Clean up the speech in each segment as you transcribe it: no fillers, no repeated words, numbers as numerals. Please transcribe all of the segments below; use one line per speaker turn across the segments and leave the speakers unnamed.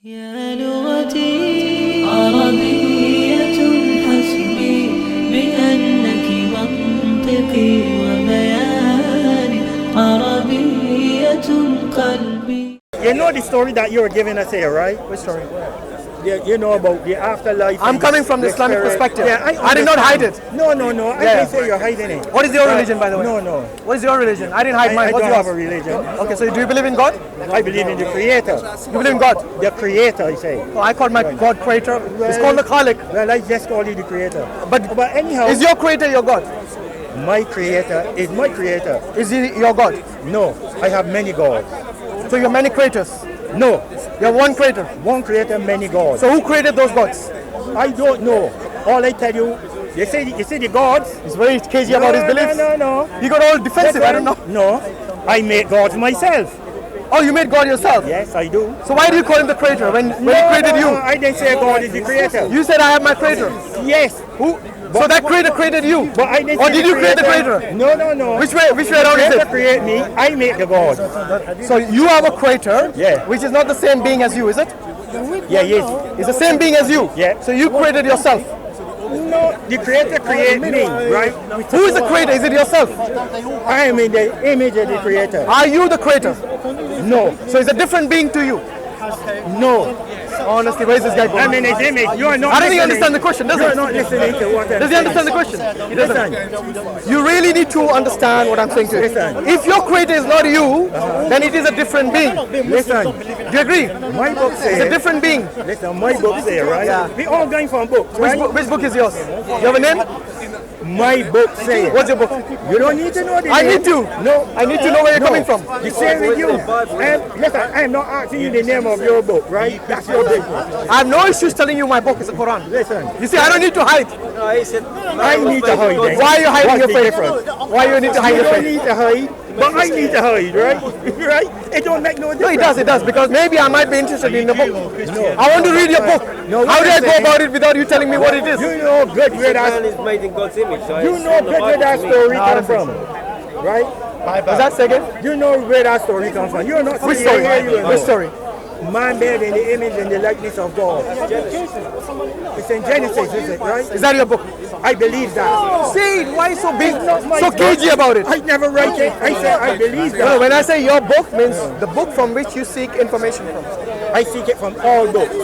يا لغتي عربية حسبي بأنك منطقي وبياني عربية قلبي.
You know the story that you're giving us here, right?
Which story?
You know about the afterlife.
I'm coming from the Islamic
spirit.
perspective.
Yeah,
I did not hide it.
No. I didn't say you're hiding it.
What is your religion, by the way?
No.
What is your religion? I didn't hide mine.
I
What's
don't
yours?
have a religion.
Okay, so do you believe in God?
I believe in the Creator.
You believe in God?
The Creator, I say.
Oh, I call my God Creator. It's called the Khalik.
Well, I just call you the Creator.
But
anyhow,
is your Creator your God?
my Creator is my Creator.
Is he your God?
No, I have many gods.
So you have many creators.
No,
You have one Creator.
one Creator, many gods.
So who created those gods?
I don't know. All I tell you, you see the gods.
He's very cagey about his beliefs.
No.
He got all defensive. I don't know.
No, I make gods myself.
Oh, you made God yourself?
Yes, I do.
So why do you call him the Creator when he created you?
I didn't say God is the Creator.
You said I have my Creator.
Yes.
Who? So that Creator created you?
But I didn't
Or
say
did you create the Creator?
No.
Which way around is
Creator
it?
create me, I make the gods.
So you have a Creator,
Yeah.
which is not the same being as you, is it?
Yeah, yes.
It's the same being as you.
Yeah.
So you created yourself.
No, the Creator create me, right?
Who is the Creator? Is it yourself?
I am in the image of the Creator.
Are you the Creator?
No.
So it's a different being to you.
No.
Honestly, where is this guy going?
I'm in his image. You are not
I don't think he
listening.
understands the question, does he?
You are not listening to what I'm
Does he
saying.
understand the question? He doesn't.
Listen.
You really need to understand what I'm saying to you.
Listen.
If your Creator is not you, then it is a different being.
Listen.
Do you agree?
My book
It's
says.
a different being.
Listen, my book says, right?
Yeah.
We all going from books, right?
Which book is yours? You have a name?
My book says.
What's your book?
You don't need to know the
I
name.
need to.
No.
I need to know where you're coming from.
The same with you. Listen, I'm not asking you the name of your book, right? That's your business.
I have no issues telling you my book is the Quran.
Listen,
You see, I don't need to hide.
I need to hide then.
Why are you hiding your
What's the
face?
difference?
Why you need to hide
You
your
don't
face?
need to hide, but I need to hide, right? Right? It don't make no
No,
difference.
it does, because maybe I might be interested in the book.
No.
I want to read your book.
No,
How do I go
listen.
about it without you telling me what it is?
You know good where that,
is made in God's image. So
you
it's
know
in the
good where
Bible
that
to me.
story
No, I
come
don't think
from, right?
Was that second?
You know where that story come from. You're not
Which
sitting
story?
here, you know.
Which story?
Man made in the image and the likeness of God. It's in Genesis, is it, right?
Is that your book?
I believe that.
See, why so big,
my
so
book.
cagey about it?
I never write it. I say I believe
No,
that.
when I say your book, means the book from which you seek information from.
I seek it from all books,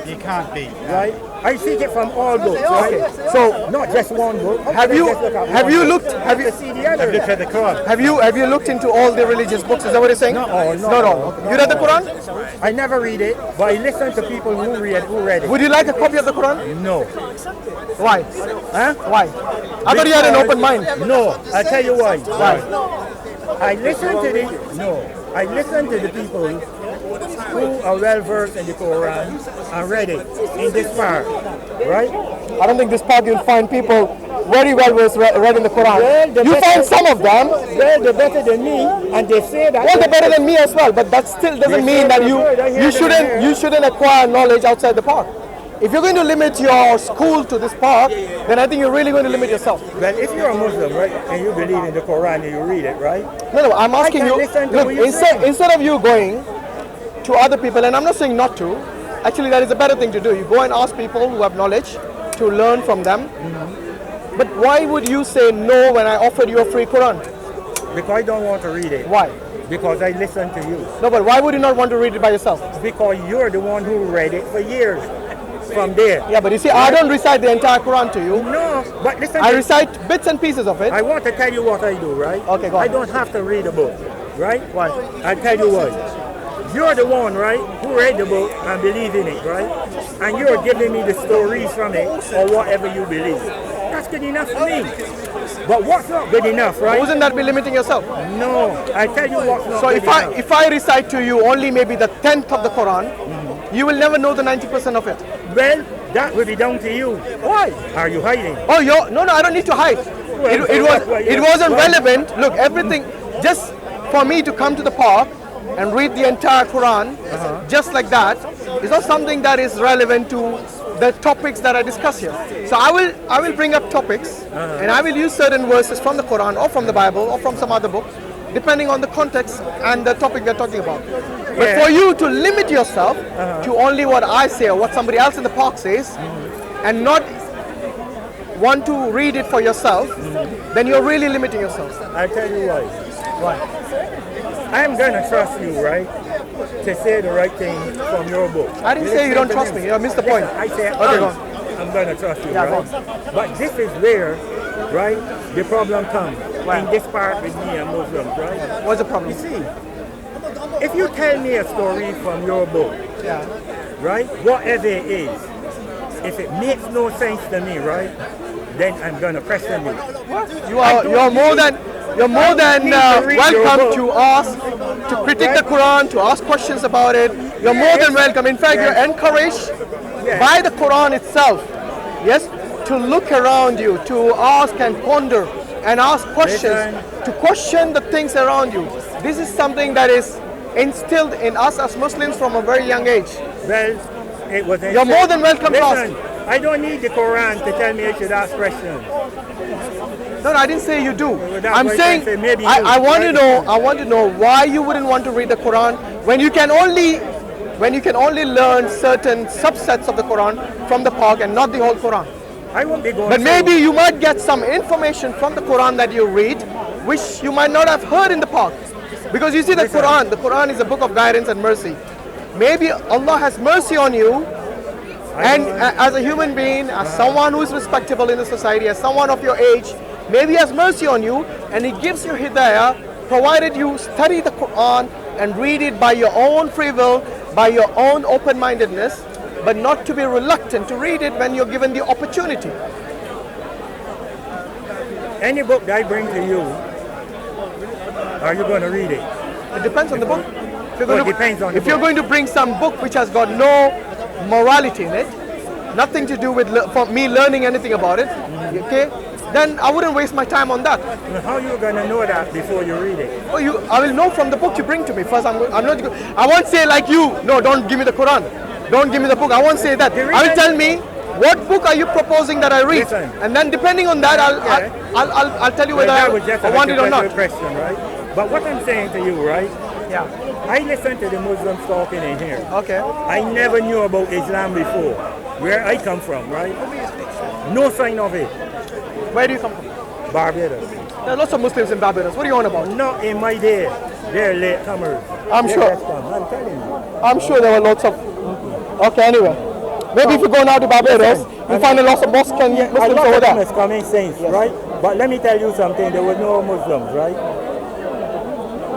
You can't be.
right? I seek it from all books, right?
So,
Not just one book.
have you looked? Have you
see the other?
Look at the Quran.
have you looked into all the religious books? Is that what you're saying?
Not all, not
Not
all.
all. You read the Quran?
I never read it, but I listen to people who read it.
Would you like a copy of the Quran?
No.
Why?
Huh?
Why? I thought you had an open mind.
No. I tell you why.
Why?
I listen to the people who are well versed in the Quran and read it in this part, right?
I don't think this part you'll find people very well versed read in the Quran.
Well, the
You
better-
find some of them.
Well, they're better than me, and they say that.
Well, they're better than me as well, but that still doesn't mean that you shouldn't acquire knowledge outside the park. If you're going to limit your school to this park, then I think you're really going to limit yourself.
Well, if you're a Muslim, right, and you believe in the Quran and you read it, right?
No, I'm asking
I
you.
can listen to
Look,
what you're
instead of you going to other people, and I'm not saying not to. Actually, that is a better thing to do. You go and ask people who have knowledge to learn from them. But why would you say no when I offered you a free Quran?
Because I don't want to read it.
Why?
Because I listen to you.
No, but why would you not want to read it by yourself?
Because you're the one who read it for years from there.
Yeah, but you see, I don't recite the entire Quran to you.
No, but listen.
I recite bits and pieces of it.
I want to tell you what I do, right?
Okay, go on.
I don't have to read a book, right?
Why?
I tell you why. You're the one, right, who read the book and believe in it, right? And you're giving me the stories from it or whatever you believe. That's good enough for me. But what's not good enough, right?
Wouldn't that be limiting yourself?
No, I tell you what's not
So
good enough.
if I recite to you only maybe the 10th of the Quran, you will never know the 90% of it.
Well, that will be down to you.
Why?
Are you hiding?
Oh, no, I don't need to hide. It wasn't relevant. Look, everything, just for me to come to the park and read the entire Quran, just like that, is not something that is relevant to the topics that I discuss here. So I will bring up topics, and I will use certain verses from the Quran or from the Bible or from some other book depending on the context and the topic we're talking about. But
Yeah.
for you to limit yourself to only what I say or what somebody else in the park says, and not want to read it for yourself, then you're really limiting yourself.
I'll tell you why.
Why?
I'm going to trust you, right, to say the right thing from your book.
I didn't say you don't trust me. You missed the point.
I say
Okay, go on.
I'm going to trust you,
Yeah, go
right? But this is where, right, the problem comes. In this part with me and Muslims, right?
What's the problem?
You see, if you tell me a story from your book,
Yeah.
right, whatever it is, if it makes no sense to me, right, then I'm going to question you.
You're more than
need to read your
welcome
book.
to ask, to critique the Quran, to ask questions about it. You're more than welcome. In fact, you're encouraged by the Quran itself, yes, to look around you, to ask and ponder and ask questions, to question the things around you. This is something that is instilled in us as Muslims from a very young age.
Well, it was.
You're more than welcome to ask.
Listen, I don't need the Quran to tell me I should ask questions.
No, I didn't say you do.
that's
I'm
why I
saying
say maybe
I
you,
want to
right?
know. I want to know why you wouldn't want to read the Quran when you can only learn certain subsets of the Quran from the park and not the whole Quran.
I won't be going.
But
to-
maybe you might get some information from the Quran that you read, which you might not have heard in the park. Because you see the Quran is a book of guidance and mercy. Maybe Allah has mercy on you, and as a human being, as someone who is respectable in the society, as someone of your age, maybe He has mercy on you and He gives you hidayah, provided you study the Quran and read it by your own free will, by your own open-mindedness, but not to be reluctant to read it when you're given the opportunity.
Any book that I bring to you, are you going to read it?
It depends on the book. If you're going to bring some book which has got no morality in it, nothing to do with for me learning anything about it, okay, then I wouldn't waste my time on that.
How are you going to know that before you read it?
Oh, I will know from the book you bring to me. First, I won't say like you, no, don't give me the Quran. Don't give me the book. I won't say that. I will tell me, what book are you proposing that I read?
Listen.
And then depending on that, I'll tell you whether I want it or not.
Question, right? But what I'm saying to you, right?
Yeah.
I listen to the Muslims talking in here.
Okay.
I never knew about Islam before, where I come from, right? No sign of it.
Where do you come from?
Barbados.
There are lots of Muslims in Barbados. What are you on about?
Not in my day. They're latecomers.
I'm
They're
sure.
just come. I'm telling you.
I'm sure there were lots of. Okay, anyway. Maybe if you go now to Barbados, you'll find a lot of Muslims
A lot
over
of them
there.
is common sense, right? But let me tell you something. There were no Muslims, right?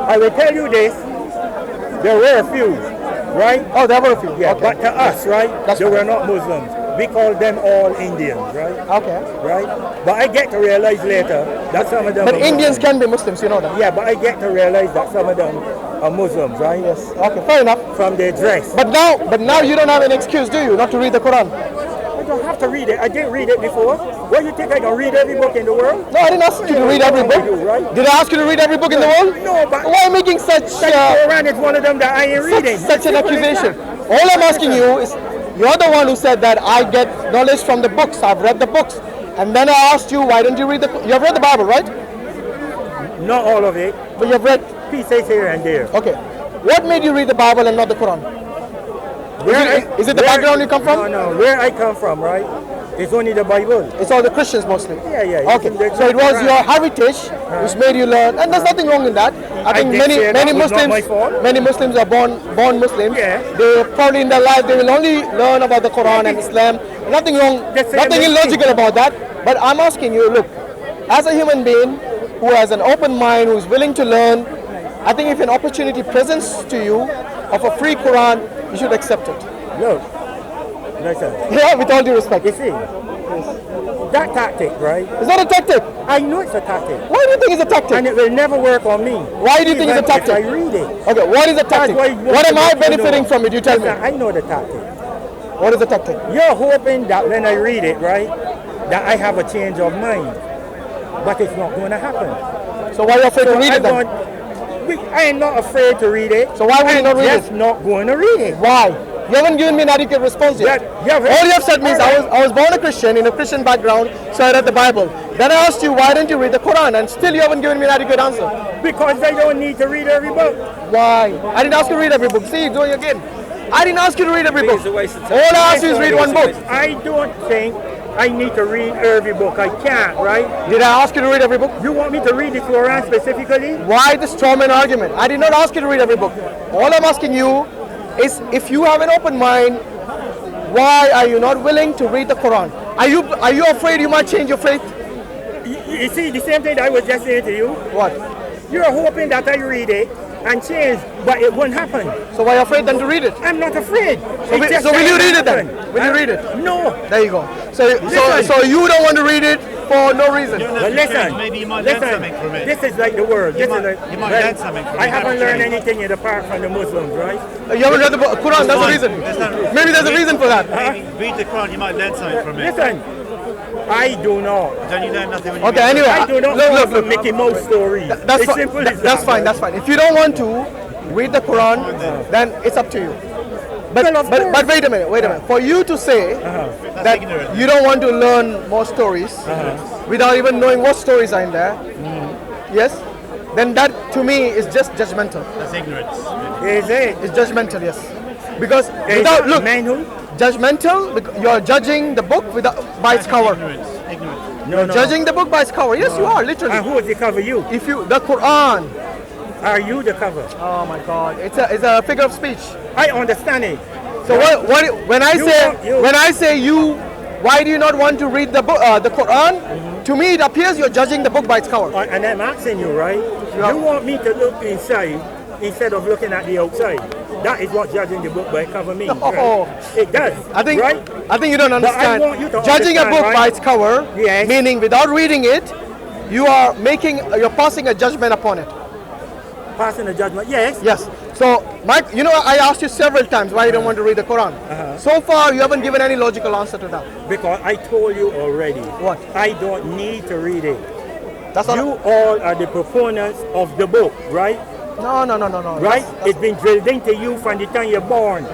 I will tell you this. There were a few, right?
Oh, there were a few.
Yeah,
Okay.
but to us, right,
That's
they
fine.
were not Muslims. We call them all Indians, right?
Okay.
Right? But I get to realize later that some of them
But
are
Indians
Muslims.
can be Muslims, you know that.
Yeah, but I get to realize that some of them are Muslims, right?
Yes. Okay, fair enough.
From their dress.
But now you don't have an excuse, do you, not to read the Quran?
I don't have to read it. I didn't read it before. What, you think I can read every book in the world?
No, I didn't ask you to read every book.
Right?
Did I ask you to read every book in the world?
No, but
Why are you making such
Quran is one of them that I ain't reading.
such an accusation? All I'm asking you is, you're the one who said that I get knowledge from the books. I've read the books. And then I asked you, why don't you read you have read the Bible, right?
Not all of it.
But you've read,
Pieces here and there.
okay. What made you read the Bible and not the Quran? Is it the background you come from?
No. Where I come from, right? It's only the Bible.
It's all the Christians mostly.
Yeah.
Okay, so it was your heritage which made you learn, and there's nothing wrong in that. I think
did say that
many
was not my
Muslims,
fault.
many Muslims are born Muslims.
Yeah.
They probably in their life they will only learn about the Quran and Islam. Nothing wrong,
The same
nothing
as me.
illogical about that. But I'm asking you, look, as a human being who has an open mind, who's willing to learn, I think if an opportunity presents to you of a free Quran, you should accept it.
Look, listen.
Yeah, with all due respect.
You see, that tactic, right?
It's not a tactic.
I know it's a tactic.
Why do you think it's a tactic?
And it will never work on me.
Why do you think it's a
Even if
tactic?
I read it.
Okay, what is a tactic?
That's why you
What am
want
I
to
benefiting
know.
from it? You tell me.
Listen, I know the tactic.
What is the tactic?
You're hoping that when I read it, right, that I have a change of mind. But it's not going to happen.
So why are you afraid to read it then?
I am not afraid to read it.
So why would you not read
I'm
it?
just not going to read it.
Why? You haven't given me an adequate response yet.
Yeah,
All you have said means I was born a Christian in a Christian background, so I read the Bible. Then I asked you, why don't you read the Quran? And still you haven't given me an adequate answer.
Because I don't need to read every book.
Why? I didn't ask you to read every book. See, you're doing again. I didn't ask you to read every book.
It's a waste of time.
All I asked you is read one book.
I don't think I need to read every book. I can't, right?
Did I ask you to read every book?
You want me to read the Quran specifically?
Why the strawman argument? I did not ask you to read every book. All I'm asking you is, if you have an open mind, why are you not willing to read the Quran? Are you afraid you might change your faith?
You see, the same thing I was just saying to you.
What?
You're hoping that I read it and change, but it won't happen.
So why are you afraid then to read it?
I'm not afraid.
So will you read it then? Will you read it?
No.
There you go. So you don't want to read it for no reason.
But listen,
Maybe you might learn something from it.
this is like the world. This is like,
you might learn something from it.
I haven't learned anything in the park from the Muslims, right?
You haven't read the Quran, that's the reason. Maybe there's a reason for that.
Read the Quran, you might learn something from it.
Listen, I do not.
Don't you learn nothing when you
Okay,
read
anyway.
I do not
Look,
from Mickey Mouse stories.
That's
It's
fine.
simple as
That's
that,
fine.
right?
That's fine. If you don't want to read the Quran, then it's up to you.
Well, of course.
But wait a minute. For you to say that
ignorant.
you don't want to learn more stories without even knowing what stories are in there, yes, then that to me is just judgmental.
That's ignorance.
Is it?
It's judgmental, yes. Because
Is
without
it
look,
man who?
judgmental. You're judging the book by its cover.
Ignorance. Ignorance.
No, no.
Judging the book by its cover. Yes, you are literally.
And who is the cover? You?
If you the Quran.
Are you the cover?
Oh my God! It's a figure of speech.
I understand it.
So when I say you, why do you not want to read the book, the Quran? To me, it appears you're judging the book by its cover.
And I'm asking you, right? You want me to look inside instead of looking at the outside. That is what judging the book by cover means.
Oh.
Right? It does.
I think you don't
But I
understand.
want you to
Judging a
understand,
book
right?
by its cover,
Yes.
meaning without reading it, you're passing a judgment upon it.
Passing a judgment. Yes.
Yes. So, Mike, I asked you several times why you don't want to read the Quran. So far, you haven't given any logical answer to that.
Because I told you already.
What?
I don't need to read it.
That's all.
You all are the proponents of the book, right?
No.
Right? It's been drilled into you from the time you're born.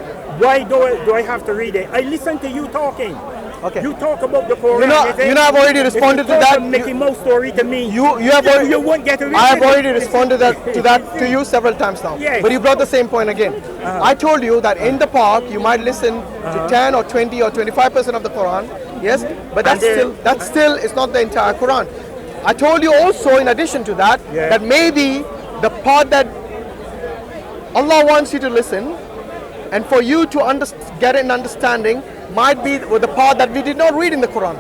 Why do I have to read it? I listen to you talking.
Okay.
You talk about the Quran.
I've already responded to that.
Mickey Mouse story to me.
You have already.
You won't get to read
I have
it.
already responded to you several times now.
Yes.
But you brought the same point again. I told you that in the park you might listen to 10 or 20 or 25% of the Quran. Yes, but that still is not the entire Quran. I told you also, in addition to that, that maybe the part that Allah wants you to listen, and for you to get an understanding, might be the part that we did not read in the Quran.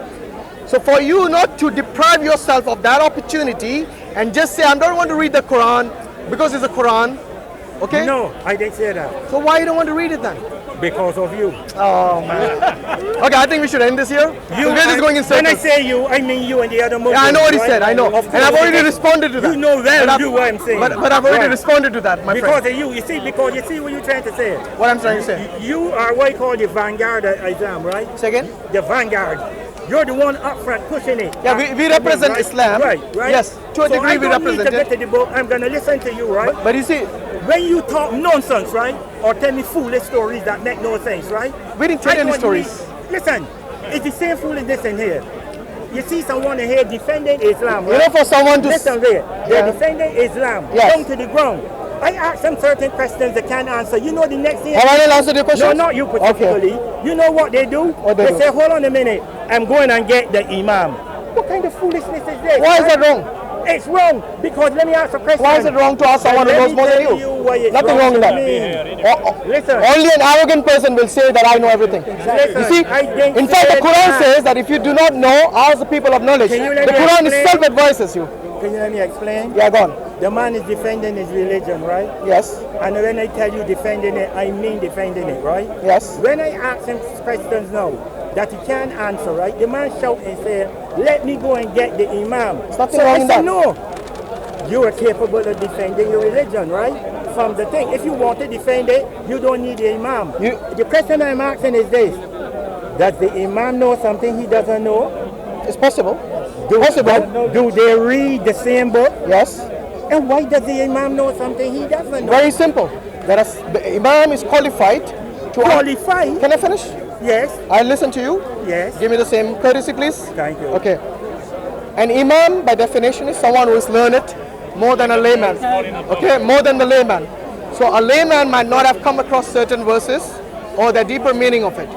So for you not to deprive yourself of that opportunity and just say, I don't want to read the Quran because it's a Quran, okay?
No, I didn't say that.
So why you don't want to read it then?
Because of you.
Oh man. Okay, I think we should end this here. We're just going in
When I
circles.
say you, I mean you and the other Muslims.
Yeah, I know what he
right?
said, I know.
Of
And I've
course,
already
because
responded to that.
You know well what I'm saying.
But I've already
Right.
responded to that, my
Because
friend.
of you. Because you see what you're trying to say.
What I'm trying to say.
You are what I call the vanguard of Islam, right?
Say again?
The vanguard. You're the one up front pushing it.
Yeah, we represent
Right?
Islam.
Right.
Yes, to a
So
degree
I
we
don't need
represent
to get
it.
to the book. I'm going to listen to you, right?
But you see,
When you talk nonsense, right? Or tell me foolish stories that make no sense, right?
we didn't tell
I
any
don't
stories.
need- Listen, it's the same foolishness in here. You see someone in here defending Islam,
You
right?
know, for someone to
Listen there, they're
Yeah.
defending Islam,
Yes.
down to the ground. I ask them certain questions they can't answer. You know the next thing.
Have I not answered your question?
No, not you particularly. You know what they do?
What they do?
say, hold on a minute, I'm going and get the imam. What kind of foolishness is this?
Why is that wrong?
It's wrong because let me ask a question.
Why is it wrong to ask someone who
Let
knows
me
more than
tell
you?
why it's
Nothing wrong
to
with that.
me. Listen.
Only an arrogant person will say that I know everything. You see,
I didn't
in fact,
say
the Quran
that.
says that if you do not know, ask the people of knowledge.
Can you
The
let me
Quran
explain?
itself advises you.
Can you let me explain?
Yeah, go on.
The man is defending his religion, right?
Yes,
And when I tell you defending it, I mean defending it, right?
yes.
When I ask him questions now that he can't answer, right? The man shout and say, let me go and get the imam.
There's nothing
So
wrong
I
in
say,
that.
no. You are capable of defending your religion, right? From the thing. If you want to defend it, you don't need the imam. The question I'm asking is this. Does the imam know something he doesn't know?
It's possible.
Do they read the same book?
Yes.
And why does the imam know something he doesn't know?
Very simple. The Imam is qualified to...
Qualified?
Can I finish?
Yes.
I listen to you.
Yes.
Give me the same courtesy, please.
Thank you.
Okay. An imam, by definition, is someone who is learned more than a layman. Okay, more than the layman. So a layman might not have come across certain verses or the deeper meaning of it.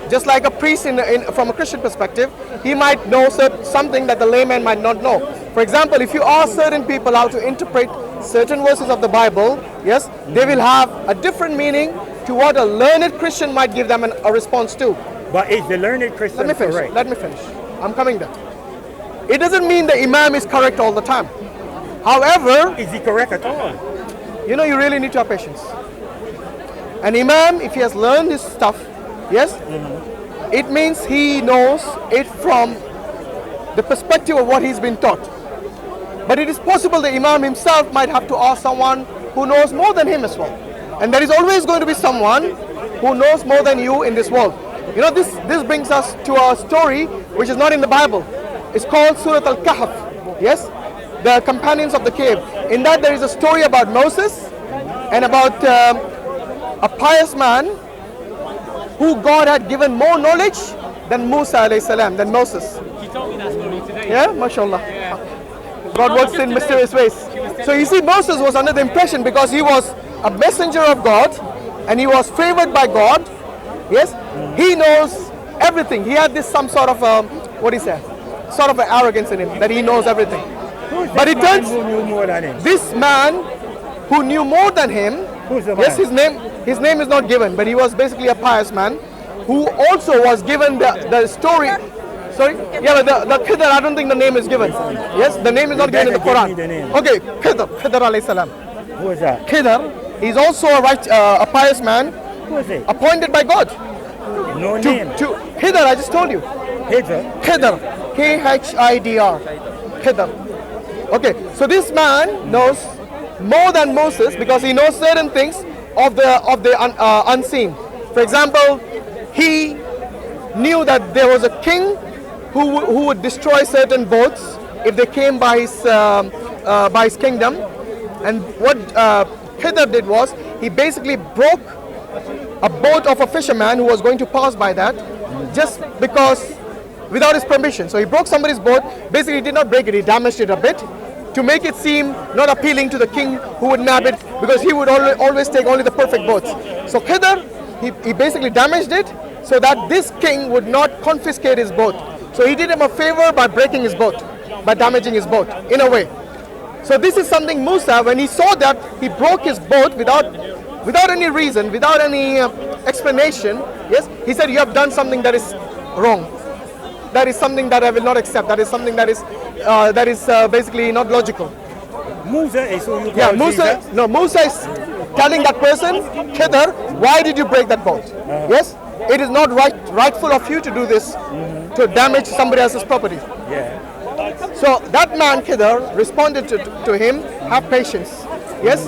Just like a priest from a Christian perspective, he might know something that the layman might not know. For example, if you ask certain people how to interpret certain verses of the Bible, yes, they will have a different meaning to what a learned Christian might give them a response to.
But is the learned Christian correct?
Let me finish. I'm coming there. It doesn't mean the imam is correct all the time. However,
Is he correct at all?
you know, you really need to have patience. An imam, if he has learned his stuff, yes, it means he knows it from the perspective of what he's been taught. But it is possible the imam himself might have to ask someone who knows more than him as well. And there is always going to be someone who knows more than you in this world. You know, this brings us to a story which is not in the Bible. It's called Surah Al-Kahf. Yes? The companions of the cave. In that there is a story about Moses and about a pious man who God had given more knowledge than Musa alayhi salam, than Moses.
She told me that story today.
Yeah, mashallah. God works in mysterious ways. So you see, Moses was under the impression, because he was a messenger of God and he was favored by God. Yes, he knows everything. He had this some sort of what do you say? Sort of an arrogance in him that he knows everything. But it turns
Who knew more than him?
this man who knew more than him.
Who's the
Yes,
man?
his name is not given, but he was basically a pious man who also was given the story. Sorry? Yeah, but the Khidr, I don't think the name is given. Yes, the name is not given in the
better
Quran.
give me the name.
Okay, Khidr alayhi salam.
Who is that?
Khidr, he's also a pious man
Who is it?
appointed by God.
No name.
Khidr, I just told you.
Hither.
Khidr, Khidr, Khidr. Okay, so this man knows more than Moses because he knows certain things of the unseen. For example, he knew that there was a king who would destroy certain boats if they came by his kingdom. And what Khidr did was he basically broke a boat of a fisherman who was going to pass by that, just because without his permission. So he broke somebody's boat. Basically, he did not break it, he damaged it a bit to make it seem not appealing to the king who would nab it, because he would always take only the perfect boats. So Khidr, he basically damaged it so that this king would not confiscate his boat. So he did him a favor by breaking his boat, by damaging his boat in a way. So this is something Musa, when he saw that he broke his boat without any reason, without any explanation, yes, he said, you have done something that is wrong. That is something that I will not accept. That is something that is basically not logical.
Musa is who you call
Yeah, Musa.
Jesus?
No, Musa is telling that person, Khidr, why did you break that boat? Yes, it is not rightful of you to do this, to damage somebody else's property.
Yeah.
So that man Khidr responded to him, have patience. Yes,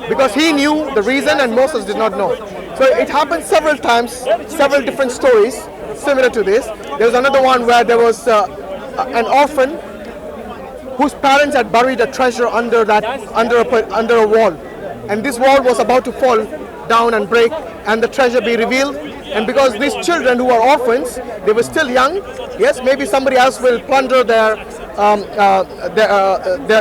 because he knew the reason and Moses did not know. So it happened several times, several different stories similar to this. There was another one where there was an orphan whose parents had buried a treasure under a wall, and this wall was about to fall down and break and the treasure be revealed. And because these children who are orphans, they were still young, yes, maybe somebody else will plunder their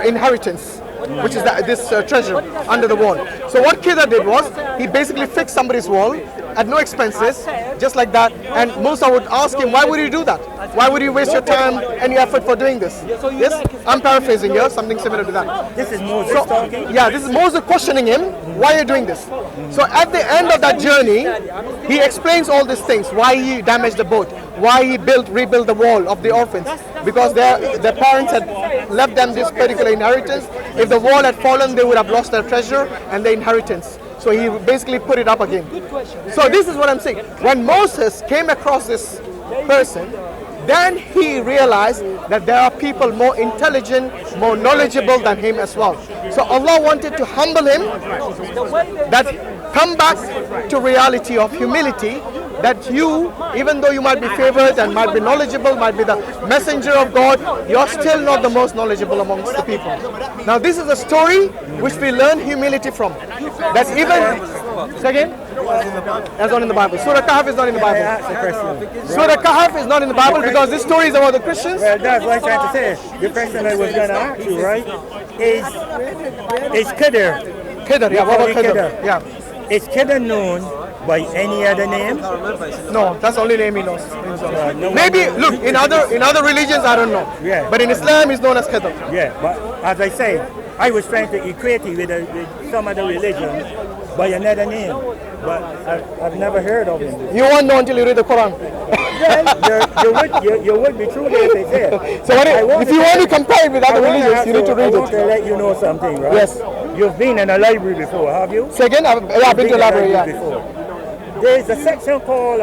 inheritance, which is this treasure under the wall. So what Khidr did was, he basically fixed somebody's wall at no expenses, just like that. And Musa would ask him, why would you do that? Why would you waste your time and your effort for doing this? Yes, I'm paraphrasing here, something similar to that.
This is Moses
So,
talking?
yeah, this is Moses questioning him, why are you doing this? So at the end of that journey, he explains all these things, why he damaged the boat, why he rebuilt the wall of the orphans, because their parents had left them this particular inheritance. If the wall had fallen, they would have lost their treasure and their inheritance. So he basically put it up again. So this is what I'm saying. When Moses came across this person, then he realized that there are people more intelligent, more knowledgeable than him as well. So Allah wanted to humble him, that come back to reality of humility, that you, even though you might be favored and might be knowledgeable, might be the messenger of God, you're still not the most knowledgeable amongst the people. Now this is a story which we learn humility from. That Second? That's not in the Bible. Surah Kahf is not in the Bible.
Ask the question.
Surah Kahf is not in the Bible because this story is about the Christians.
Well, that's what I'm trying to say. The question I was going to ask you, right, is Khidr.
Khidr, yeah, what about Khidr? Yeah.
Is Khidr known by any other name?
No, that's the only name he knows.
No
Maybe,
one-
look, in other religions, I don't know.
Yeah.
But in Islam, he's known as Khidr.
Yeah, but as I say, I was trying to equate it with some other religions by another name, but I've never heard of him.
You won't know until you read the Quran.
Well, you would be true if they said.
So if you want to compare it with other religions, you need to read
I want to
it.
let you know something, right?
Yes.
You've been in a library before, have you?
Second, I've been to the library, yeah.
Before. There's a section called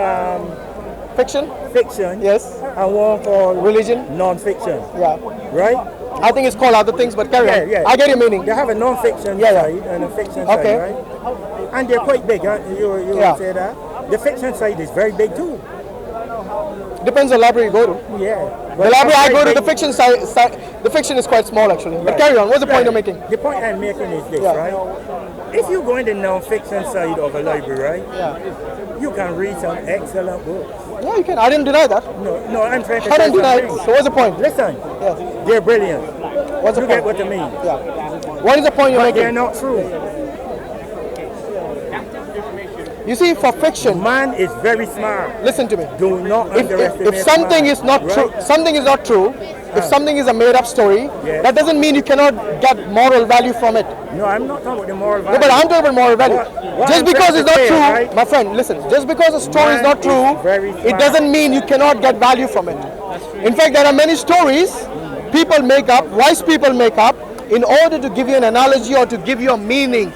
Fiction?
fiction,
Yes.
and one called
Religion?
non-fiction,
Yeah.
right?
I think it's called other things, but carry on.
Yeah.
I get your meaning.
They have a non-fiction
Yeah.
side and a fiction
Okay.
side, right? And they're quite big, huh? You
Yeah.
would say that? The fiction side is very big too.
Depends on the library you go to.
Yeah.
The library I go to, the fiction side, the fiction is quite small actually. But carry on. What's the point you're making?
The point I'm making is this,
Yeah.
right? If you go in the non-fiction side of a library, right?
Yeah.
You can read some excellent books.
Yeah, you can. I didn't deny that.
No, I'm trying to
I
say
didn't deny it.
something.
So what's the point?
Listen,
Yes.
they're brilliant.
What's the
You get
point?
what I mean?
Yeah. What is the point you're
But they're
making?
not true.
You see, for fiction,
Man is very smart.
listen to me.
Do not underestimate
If something
man,
is not
right?
true, something is not true. If something is a made-up story,
Yeah.
that doesn't mean you cannot get moral value from it.
No, I'm not talking about the moral
No,
value.
but I'm talking about moral value.
What
Just
I'm
because
trying
it's
to
not
say,
true,
right?
my friend, listen. Just because a story is
Man
not
is
true,
very
it
smart.
doesn't mean you cannot get value from it. In fact, there are many stories people make up, wise people make up, in order to give you an analogy or to give you a meaning,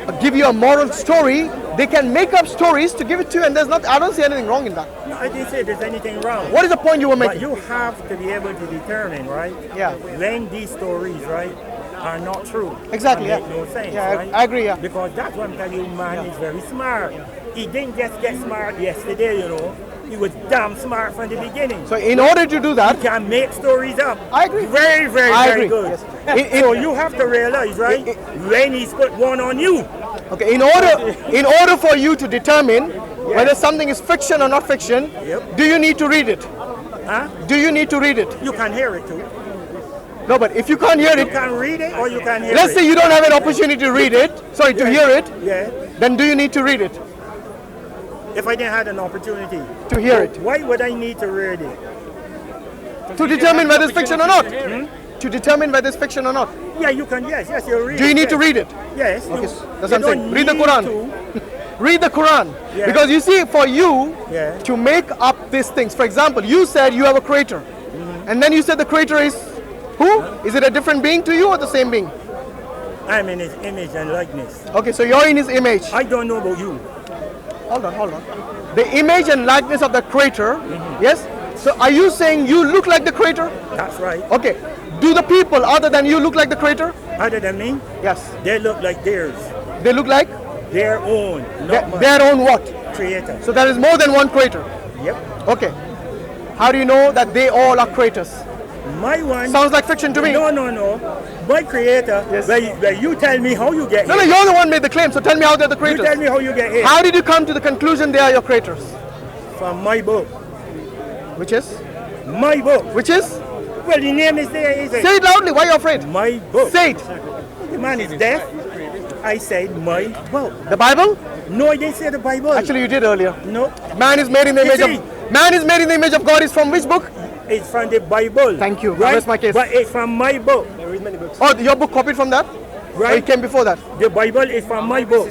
or give you a moral story. They can make up stories to give it to you, and there's not. I don't see anything wrong in that.
No, I didn't say there's anything wrong.
What is the point you were
But
making?
you have to be able to determine, right?
Yeah.
When these stories, right, are not true.
Exactly,
And
yeah.
make no sense,
Yeah,
right?
I agree, yeah.
Because that's what I'm telling you, man is very smart. He didn't just get smart yesterday, you know. He was damn smart from the beginning.
So in order to do that,
He can make stories up.
I agree.
Very, very,
I
very
agree,
good.
yes.
So you have to realize, right, when he's put one on you.
okay, in order for you to determine whether something is fiction or not fiction,
Yep.
do you need to read it?
Huh?
Do you need to read it?
You can hear it too.
No, but if you can't hear
You
it,
can read it or you can hear
let's
it.
say you don't have an opportunity to read it, sorry, to hear it,
Yeah.
then do you need to read it?
If I didn't have an opportunity.
To hear it?
Why would I need to read it?
To determine whether it's fiction or not? To determine whether it's fiction or not?
Yeah, you can, yes, you read it.
Do you need to
yes.
read it?
Yes.
Okay,
you-
that's what
you
I'm saying.
don't
Read the
need
Quran.
to.
Read the Quran.
Yeah.
Because you see, for you
Yeah.
to make up these things, for example, you said you have a creator, and then you said the creator is who? Is it a different being to you or the same being?
I'm in his image and likeness.
Okay, so you're in his image.
I don't know about you.
Hold on. The image and likeness of the creator, yes? So are you saying you look like the creator?
That's right.
Okay. Do the people other than you look like the creator?
Other than me,
Yes.
they look like theirs.
They look like
Their own, not mine.
their own what?
Creator.
So there is more than one creator.
Yep.
Okay. How do you know that they all are creators?
My one.
Sounds like fiction to me.
No. My creator.
Yes.
Where you tell me how you get
No,
here.
you're the one made the claim, so tell me how they're the
You tell
creators.
me how you get here.
How did you come to the conclusion they are your creators?
From my book.
Which is?
My book.
Which is?
Well, the name is there, is it?
Say it loudly, why are you afraid?
My book.
Say it.
The man is deaf. I said my book.
The Bible?
No, I didn't say the Bible.
Actually, you did earlier.
No.
Man is made in the
You
image
see?
of man is made in the image of God is from which book?
It's from the Bible.
Thank you.
Right?
That's my case.
But it's from my book.
Oh, your book copied from that? Or
Right?
it came before that?
The Bible is from my book.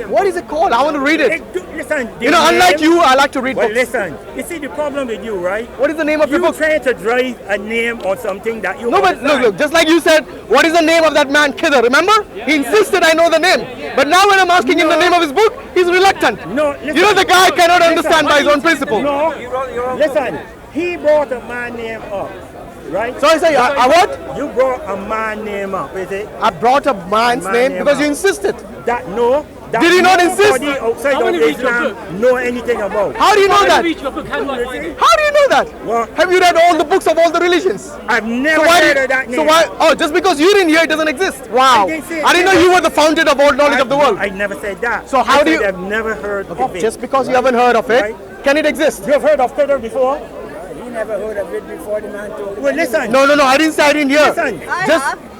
What is it called? I want to read it.
Listen. the
You know, unlike
name-
you, I like to read
Well,
books.
listen. You see the problem with you, right?
What is the name of your
You
book?
trying to drive a name on something that you
No, but
understand.
look, just like you said, what is the name of that man, Khidr? Remember? He insisted I know the name. But now when I'm asking him the name of his book, he's reluctant.
No, listen.
You know the guy cannot
Listen,
understand by his own principle.
No, listen. He brought a man name up, right?
So I say, I what?
You brought a man name up, is it?
I brought a man's
Man
name
name
because
up.
you insisted.
That no. That
Did he not insist?
nobody outside of Islam know anything about.
How do you know that?
You see?
How do you know that?
What?
Have you read all the books of all the religions?
I've never
So why,
heard of that name.
so why? Oh, just because you didn't hear it doesn't exist. Wow.
I didn't say it
I didn't know
never-
you were the fountain of all knowledge of the world.
I never said that.
So how
I
do
said
you-
I've never heard of it.
Just because you haven't heard of it,
Right.
can it exist?
You have heard of Qadr before?
He never heard of it before the man told him.
Well, listen.
No, I didn't say I didn't hear.
Listen.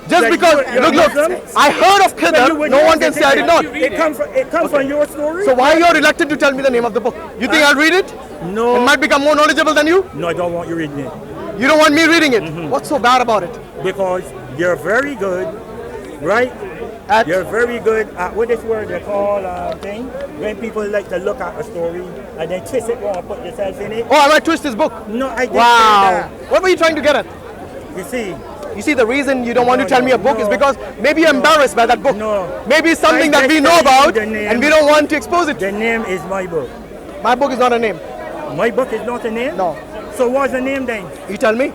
Just
Like
because,
you're
look,
Muslim?
I heard of
But you
Qadr,
would
no
know
one can
that
say I did not.
It comes from your story?
So why you're reluctant to tell me the name of the book? You think I'll read it?
No.
And might become more knowledgeable than you?
No, I don't want you reading it.
You don't want me reading it? What's so bad about it?
Because you're very good, right?
At-
You're very good at what this word they call thing. When people like to look at a story and then twist it wrong and put yourself in it.
Oh, I might twist this book.
No, I didn't
Wow.
say
What were you trying to get at?
that. You see,
You see, the reason you don't want to
No,
tell me a
no,
book is
no.
because maybe you're embarrassed by that book.
No.
Maybe it's something
I
that we
just
know
tell you
about
the name.
and we don't want to expose it.
the name is my book.
My book is not a name.
My book is not a name?
No.
So what's the name then?
You tell me.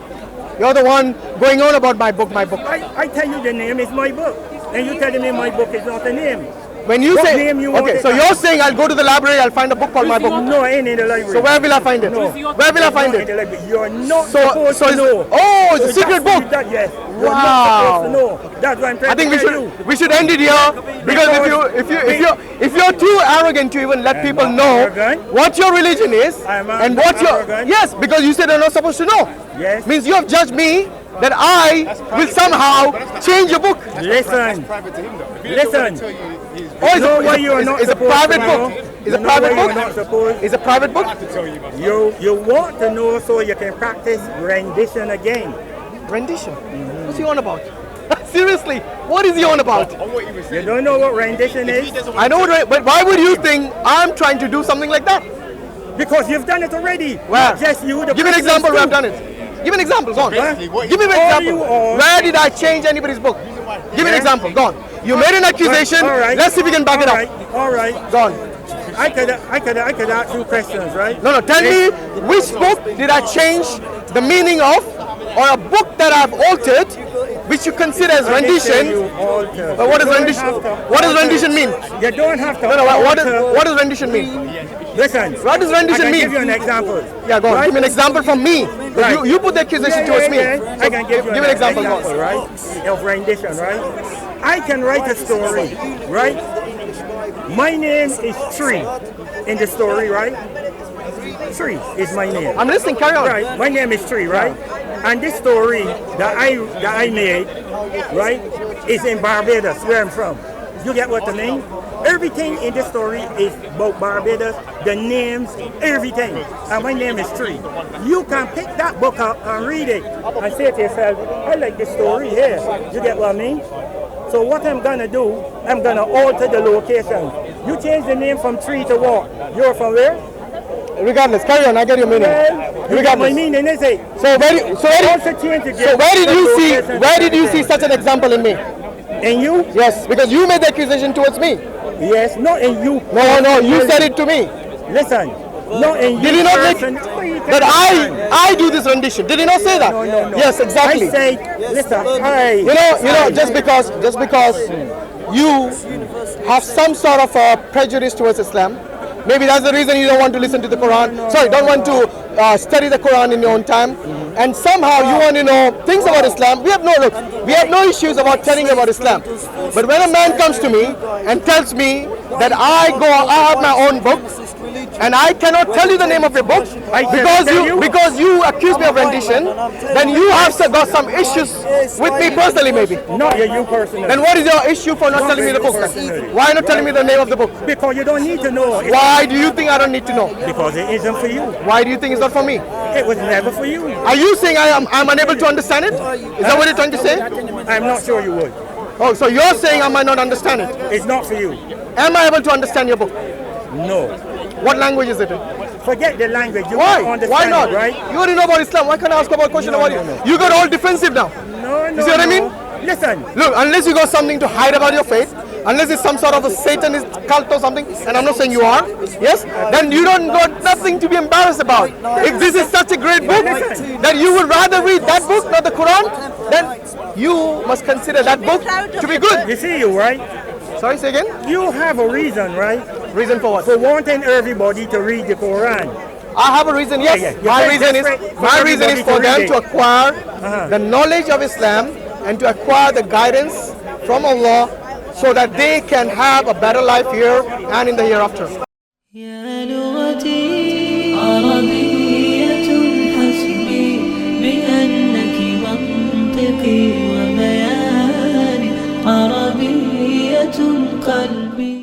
You're the one going on about my book, my book.
I tell you the name is my book. And you telling me my book is not a name.
When you
What
say,
name you want
okay,
it
so
as?
you're saying I'll go to the library, I'll find a book called my book.
No, I ain't in the library.
So where will I find it?
No.
Where will I find
Not in the
it?
library. You're not
So,
supposed to
it's,
know.
oh, it's a secret
That's-
book.
That, yes. You're
Wow.
not supposed to know. That's what I'm trying
I think
to
we
tell
should
you.
we should end it here because if you're too arrogant to even let
I'm
people
not
know
arrogant.
what your religion is
I'm
and
not
what your
arrogant.
yes, because you said they're not supposed to know.
Yes.
Means you have judged me that I will somehow change your book.
Listen. Listen.
Oh,
You know why you are not
it's a
supposed
private
to know?
book. It's
You
a
know
private
why
book.
you're not supposed-
It's a private book.
You want to know so you can practice rendition again.
Rendition. What's he on about? Seriously, what is he on about?
You don't know what rendition is?
I know, but why would you think I'm trying to do something like that?
Because you've done it already.
Where?
Not just you. The
Give me an
person
example where I've
too.
done it. Give me an example, go on. Give me an
All
example.
you are-
Where did I change anybody's book? Give me an
Yeah.
example, go on. You made an accusation,
All right.
let's see if we can back it
All
up.
right. All right.
Go on.
I could ask you questions, right?
No, tell me which book did I change the meaning of, or a book that I've altered, which you consider as rendition. But what does rendition? What does rendition mean?
You don't have to.
No,
alter.
what does rendition mean?
Listen.
What does rendition
I can
mean?
give you an example.
Yeah, go on.
Right?
Give me an example from me.
Right.
You put the accusation towards me.
I
So
can give you
me an example, go on.
right? Of rendition, right? I can write a story, right? My name is Tree in the story, right? Tree is my name.
I'm listening. Carry on.
Right, my name is Tree, right? And this story that I made, right, is in Barbados, where I'm from. You get what I mean? Everything in this story is about Barbados, the names, everything. And my name is Tree. You can pick that book up and read it and say to yourself, I like this story here. You get what I mean? So what I'm gonna do, I'm gonna alter the location. You change the name from Tree to what? You're from where?
Regardless, carry on. I get your meaning.
Well, you get my
Regardless.
meaning, is it?
So
Also change the
where did you see
location.
where did you see such an example in me?
In you?
Yes, because you made the accusation towards me.
Yes, not in you.
No, you said it to me.
Listen, not in you.
Did he not make
person.
that I do this rendition? Did he not say that?
No.
Yes, exactly.
I say, listen,
You know, just because you have some sort of a prejudice towards Islam, maybe that's the reason you don't want to listen to the Quran. Sorry, don't want to study the Quran in your own time, and somehow you want to know things about Islam. We have no issues about telling about Islam. But when a man comes to me and tells me that I have my own book, and I cannot tell you the name of your book because you accuse me of rendition, then you have got some issues with me personally, maybe.
not you personally.
Then what is your issue for not telling me the book? Then? Why not telling me the name of the book?
Because you don't need to know.
Why do you think I don't need to know?
Because it isn't for you.
Why do you think it's not for me?
It was never for you.
Are you saying I'm unable to understand it? Is that what you're trying to say?
I'm not sure you would.
Oh, so you're saying I might not understand it.
It's not for you.
Am I able to understand your book?
No.
What language is it in?
Forget the language. You
Why?
don't understand
Why not?
it, right?
You already know about Islam. Why can't I ask about a question about you? You got all defensive now.
No.
You see what I mean?
Listen.
Look, unless you got something to hide about your faith, unless it's some sort of a Satanist cult or something, and I'm not saying you are, yes, then you don't got nothing to be embarrassed about. If this is such a great book, that you would rather read that book, not the Quran, then you must consider that book to be good.
You see you, right?
Sorry, say again?
You have a reason, right?
Reason for what?
For wanting everybody to read the Quran.
I have a reason. Yes,
Yeah, yeah.
my
You're
reason is
desperate for
my reason is
everybody
for
to
them
read
to
it.
acquire the knowledge of Islam and to acquire the guidance from Allah, so that they can have a better life here and in the hereafter.
يا لغتي عربية حسبي بأنك منطقي